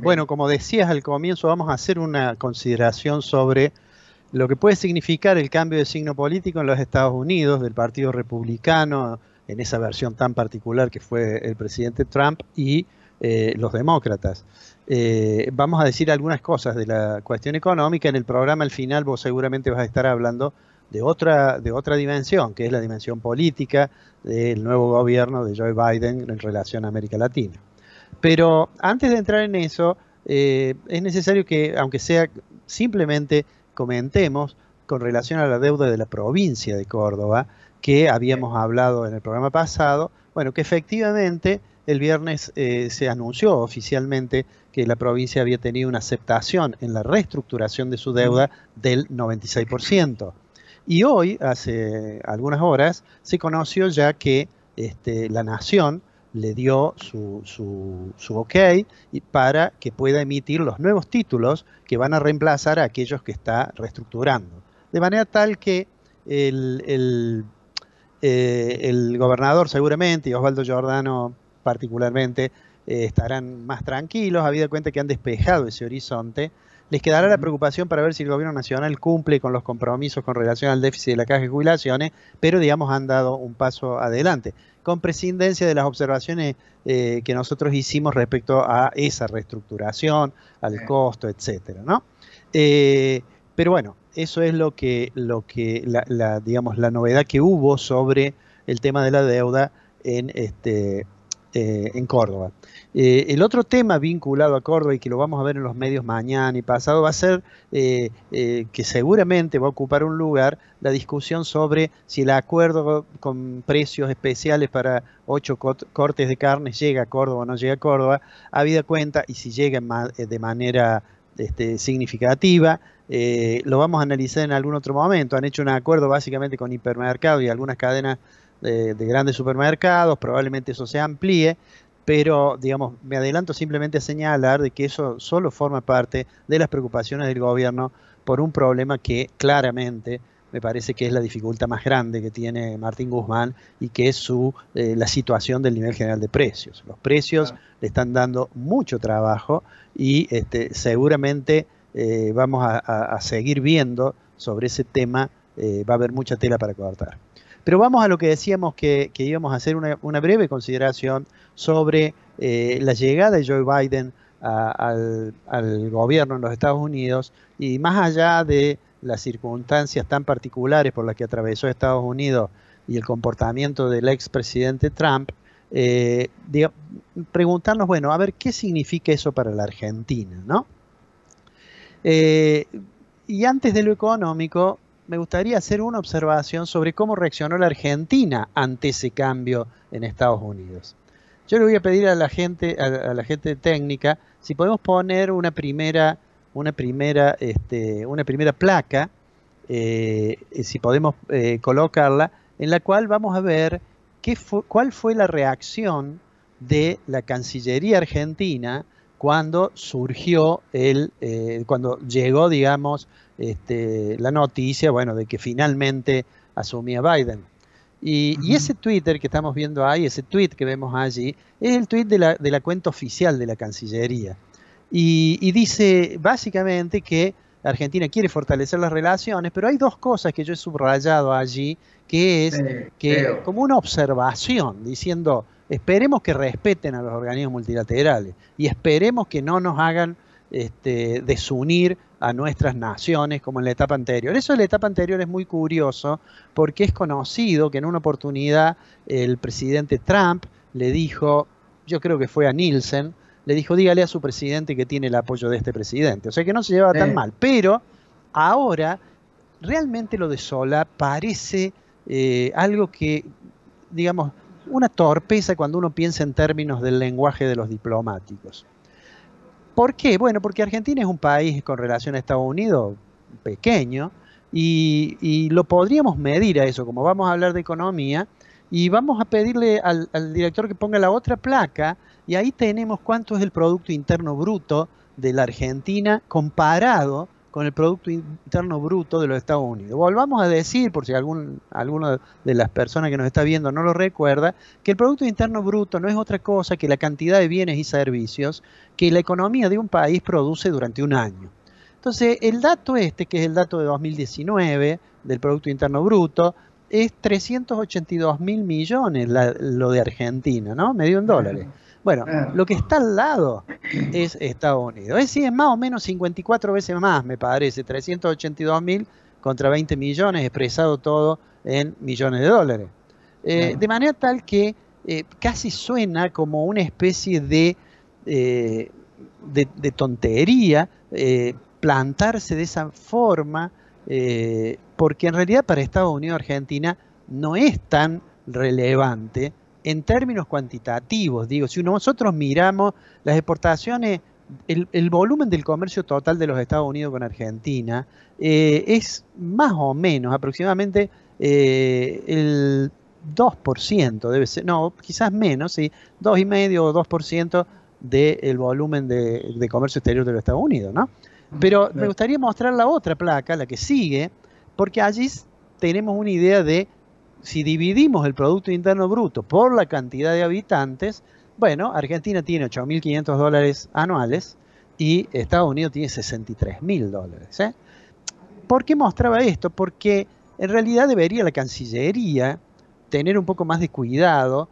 Bueno, como decías al comienzo, vamos a hacer una consideración sobre lo que puede significar el cambio de signo político en los Estados Unidos del Partido Republicano, en esa versión tan particular que fue el presidente Trump y los demócratas. Vamos a decir algunas cosas de la cuestión económica. En el programa al final vos seguramente vas a estar hablando de otra dimensión, que es la dimensión política del nuevo gobierno de Joe Biden en relación a América Latina. Pero antes de entrar en eso, es necesario que, aunque sea simplemente comentemos con relación a la deuda de la provincia de Córdoba, que habíamos hablado en el programa pasado, bueno, que efectivamente el viernes se anunció oficialmente que la provincia había tenido una aceptación en la reestructuración de su deuda del 96%. Y hoy, hace algunas horas, se conoció ya que la Nación le dio su ok para que pueda emitir los nuevos títulos que van a reemplazar a aquellos que está reestructurando. De manera tal que el gobernador seguramente y Osvaldo Giordano particularmente estarán más tranquilos, habida cuenta que han despejado ese horizonte. Les quedará la preocupación para ver si el gobierno nacional cumple con los compromisos con relación al déficit de la caja de jubilaciones, pero digamos han dado un paso adelante, con prescindencia de las observaciones que nosotros hicimos respecto a esa reestructuración, al costo, etcétera, ¿no? Pero bueno, eso es digamos, la novedad que hubo sobre el tema de la deuda en Córdoba. El otro tema vinculado a Córdoba y que lo vamos a ver en los medios mañana y pasado va a ser que seguramente va a ocupar un lugar la discusión sobre si el acuerdo con precios especiales para 8 cortes de carne llega a Córdoba o no llega a Córdoba, habida cuenta, y si llega de manera significativa. Lo vamos a analizar en algún otro momento. Han hecho un acuerdo básicamente con hipermercados y algunas cadenas de grandes supermercados, probablemente eso se amplíe, pero digamos, me adelanto simplemente a señalar de que eso solo forma parte de las preocupaciones del gobierno por un problema que claramente me parece que es la dificultad más grande que tiene Martín Guzmán y que es la situación del nivel general de precios. Los precios le están dando mucho trabajo y seguramente vamos a seguir viendo sobre ese tema, va a haber mucha tela para cortar. Pero vamos a lo que decíamos que íbamos a hacer una breve consideración sobre la llegada de Joe Biden al gobierno en los Estados Unidos y más allá de las circunstancias tan particulares por las que atravesó Estados Unidos y el comportamiento del expresidente Trump, preguntarnos, bueno, a ver, ¿qué significa eso para la Argentina, ¿no? Y antes de lo económico, me gustaría hacer una observación sobre cómo reaccionó la Argentina ante ese cambio en Estados Unidos. Yo le voy a pedir a la gente técnica si podemos poner una primera placa, si podemos colocarla, en la cual vamos a ver cuál fue la reacción de la Cancillería Argentina cuando surgió cuando llegó, digamos, la noticia, bueno, de que finalmente asumía Biden. Y ese Twitter que estamos viendo ahí, ese tweet que vemos allí, es el tweet de la cuenta oficial de la Cancillería. Y dice básicamente que Argentina quiere fortalecer las relaciones, pero hay dos cosas que yo he subrayado allí, que es que como una observación, diciendo, esperemos que respeten a los organismos multilaterales y esperemos que no nos hagan desunir a nuestras naciones como en la etapa anterior. Eso de la etapa anterior es muy curioso porque es conocido que en una oportunidad el presidente Trump le dijo, yo creo que fue a Nielsen, le dijo, dígale a su presidente que tiene el apoyo de este presidente. O sea que no se llevaba tan mal. Pero ahora realmente lo de Solá parece algo que, digamos, una torpeza cuando uno piensa en términos del lenguaje de los diplomáticos. ¿Por qué? Bueno, porque Argentina es un país con relación a Estados Unidos pequeño y lo podríamos medir a eso, como vamos a hablar de economía, y vamos a pedirle al director que ponga la otra placa y ahí tenemos cuánto es el Producto Interno Bruto de la Argentina comparado con el Producto Interno Bruto de los Estados Unidos. Volvamos a decir, por si alguna de las personas que nos está viendo no lo recuerda, que el Producto Interno Bruto no es otra cosa que la cantidad de bienes y servicios que la economía de un país produce durante un año. Entonces, el dato este, que es el dato de 2019 del Producto Interno Bruto, es 382.000 millones lo de Argentina, ¿no? Medio en dólares. Bueno, lo que está al lado es Estados Unidos. Es decir, es más o menos 54 veces más, me parece. 382.000 contra 20 millones, expresado todo en millones de dólares. De manera tal que casi suena como una especie de tontería plantarse de esa forma, porque en realidad para Estados Unidos Argentina no es tan relevante en términos cuantitativos. Digo, si nosotros miramos las exportaciones, el volumen del comercio total de los Estados Unidos con Argentina es más o menos aproximadamente el 2%, debe ser, no, quizás menos, sí, 2,5 o 2% del volumen de comercio exterior de los Estados Unidos, ¿no? Pero me gustaría mostrar la otra placa, la que sigue, porque allí tenemos una idea de si dividimos el Producto Interno Bruto por la cantidad de habitantes, bueno, Argentina tiene 8.500 dólares anuales y Estados Unidos tiene 63.000 dólares. ¿Por qué mostraba esto? Porque en realidad debería la Cancillería tener un poco más de cuidado,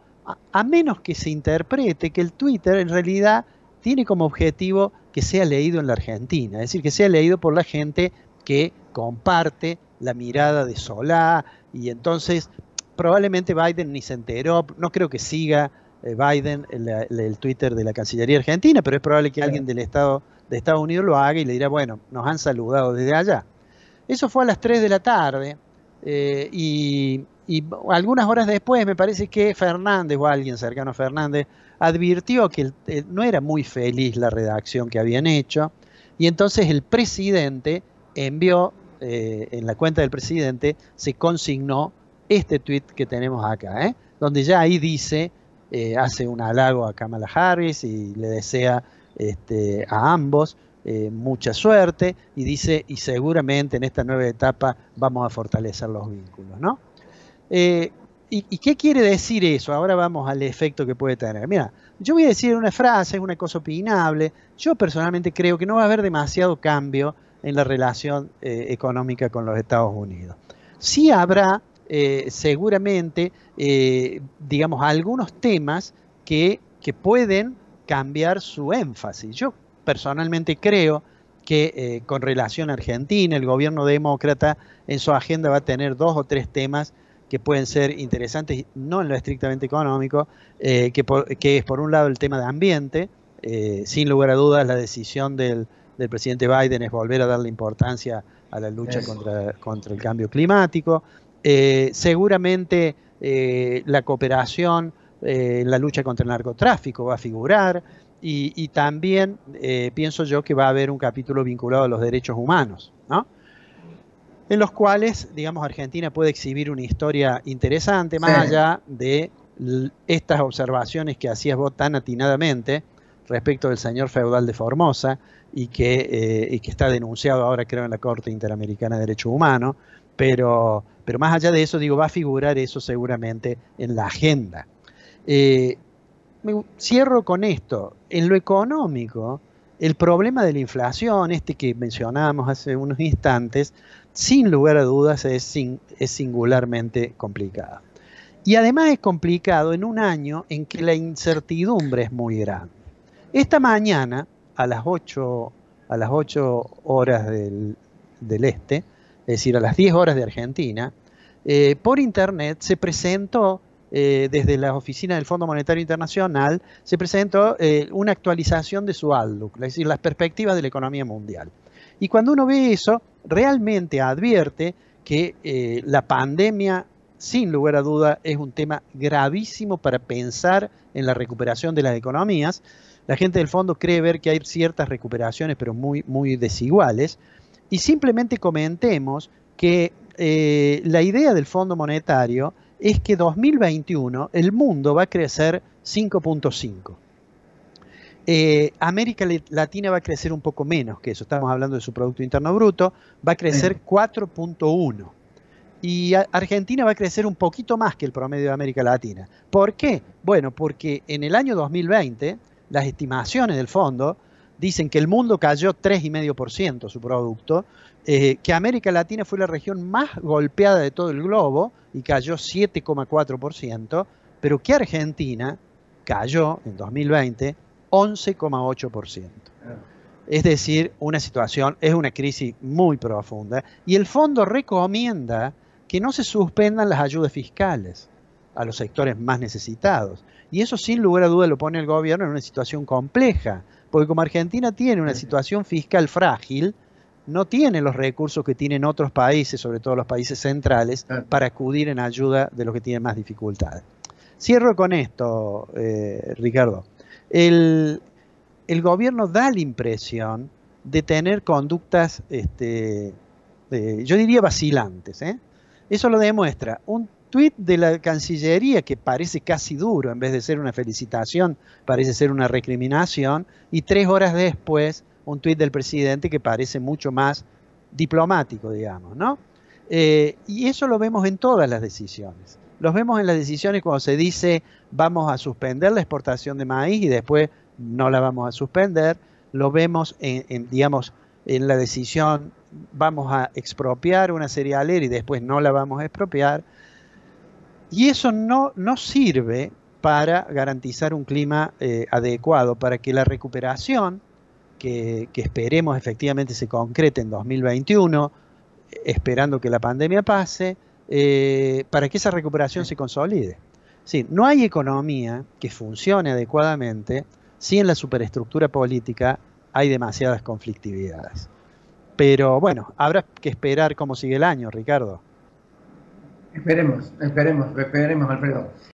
a menos que se interprete que el Twitter en realidad tiene como objetivo que sea leído en la Argentina, es decir, que sea leído por la gente que comparte la mirada de Solá, y entonces probablemente Biden ni se enteró, no creo que siga Biden el Twitter de la Cancillería Argentina, pero es probable que alguien de Estados Unidos lo haga y le dirá, bueno, nos han saludado desde allá. Eso fue a las 3 de la tarde, y algunas horas después me parece que Fernández o alguien cercano a Fernández advirtió que no era muy feliz la redacción que habían hecho, y entonces el presidente envió, en la cuenta del presidente se consignó este tweet que tenemos acá, donde ya ahí dice, hace un halago a Kamala Harris y le desea a ambos mucha suerte, y dice, y seguramente en esta nueva etapa vamos a fortalecer los vínculos, ¿no? ¿Y qué quiere decir eso? Ahora vamos al efecto que puede tener. Mira, yo voy a decir una frase, es una cosa opinable. Yo personalmente creo que no va a haber demasiado cambio en la relación económica con los Estados Unidos. Sí habrá seguramente, digamos, algunos temas que pueden cambiar su énfasis. Yo personalmente creo que con relación a Argentina, el gobierno demócrata en su agenda va a tener 2 o 3 temas que pueden ser interesantes, no en lo estrictamente económico, que es por un lado el tema de ambiente. Sin lugar a dudas la decisión del presidente Biden es volver a darle importancia a la lucha contra el cambio climático. Seguramente la cooperación en la lucha contra el narcotráfico va a figurar, y también pienso yo que va a haber un capítulo vinculado a los derechos humanos, ¿no? En los cuales, digamos, Argentina puede exhibir una historia interesante, más allá de estas observaciones que hacías vos tan atinadamente respecto del señor feudal de Formosa, y que está denunciado ahora, creo, en la Corte Interamericana de Derechos Humanos, pero más allá de eso, digo, va a figurar eso seguramente en la agenda. Cierro con esto. En lo económico, el problema de la inflación, que mencionábamos hace unos instantes, sin lugar a dudas es singularmente complicado. Y además es complicado en un año en que la incertidumbre es muy grande. Esta mañana, a las 8 horas del este, es decir, a las 10 horas de Argentina, por internet se presentó, desde la oficina del Fondo Monetario Internacional, se presentó una actualización de su outlook, es decir, las perspectivas de la economía mundial. Y cuando uno ve eso, realmente advierte que la pandemia, sin lugar a duda, es un tema gravísimo para pensar en la recuperación de las economías. La gente del fondo cree ver que hay ciertas recuperaciones, pero muy, muy desiguales. Y simplemente comentemos que la idea del Fondo Monetario es que 2021 el mundo va a crecer 5.5. América Latina va a crecer un poco menos que eso, estamos hablando de su Producto Interno Bruto, va a crecer 4.1. Y Argentina va a crecer un poquito más que el promedio de América Latina. ¿Por qué? Bueno, porque en el año 2020, las estimaciones del fondo dicen que el mundo cayó 3,5% su producto, que América Latina fue la región más golpeada de todo el globo y cayó 7,4%, pero que Argentina cayó en 2020 11,8%. Es decir, una situación, es una crisis muy profunda y el fondo recomienda que no se suspendan las ayudas fiscales a los sectores más necesitados. Y eso sin lugar a duda lo pone el gobierno en una situación compleja, porque como Argentina tiene una situación fiscal frágil, no tiene los recursos que tienen otros países, sobre todo los países centrales, para acudir en ayuda de los que tienen más dificultades. Cierro con esto, Ricardo. El gobierno da la impresión de tener conductas, yo diría vacilantes, ¿eh? Eso lo demuestra un tuit de la Cancillería que parece casi duro, en vez de ser una felicitación, parece ser una recriminación, y 3 horas después un tuit del presidente que parece mucho más diplomático, digamos, ¿no? Y eso lo vemos en todas las decisiones. Los vemos en las decisiones cuando se dice vamos a suspender la exportación de maíz y después no la vamos a suspender. Lo vemos digamos, en la decisión vamos a expropiar una cerealera y después no la vamos a expropiar. Y eso no sirve para garantizar un clima adecuado, para que la recuperación, que esperemos efectivamente se concrete en 2021, esperando que la pandemia pase, para que esa recuperación se consolide. Sí, no hay economía que funcione adecuadamente si en la superestructura política hay demasiadas conflictividades. Pero bueno, habrá que esperar cómo sigue el año, Ricardo. Esperemos, Alfredo.